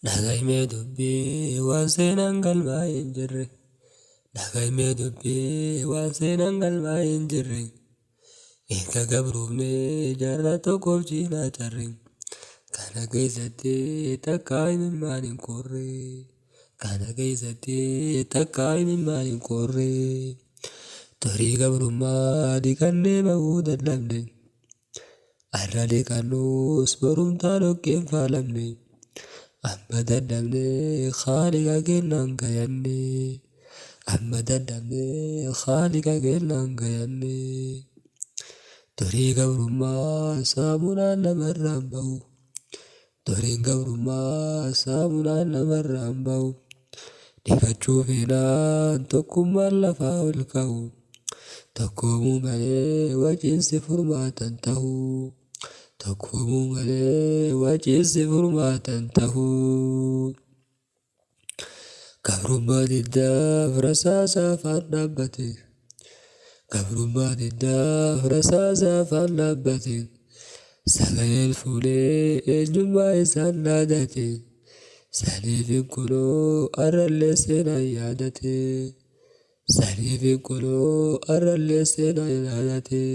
Dhagaymee dubbii waan seenaan galmaa hin jirre. Dhagaymee dubbii waan seenaan galmaa hin jirre. Erga gabroomnee jaarraa tokkoof cinaa carre. Kana keessatti takka imimmaan hin korre. Kana keessatti takka imimmaan hin korre. Durii gabrummaa dhiqannee bahuu dadhabne. Har'a dhiqannuus borumtaa dhoqqeen faalamne. Amma dadhabnee Haaliqa kennaan gayanne. Amma dadhabnee Haaliqa kennaan gayanne. Durii gabrummaa saamunaan namarraan bahu. Duriin gabrummaa saamunaan namarraan bahu. Dhiqachuu feenaan tokkummaan lafaa ol ka'u. Tokkoomuu malee waciinsi furmaatan ta'u. Tokkoomuu malee waciinsi furmaatan ta'u. Gabrummaa diddaaf rasaasa afaan dhaabbate. Gabrummaa diddaaf rasaasa afaan dhaabbate. Sagaleen fuulee eenyummaa isaan dhaadate. Saniifin kunoo har'allee seenaan yaadate. Saniifin kunoo har'allee seenaan yaadate.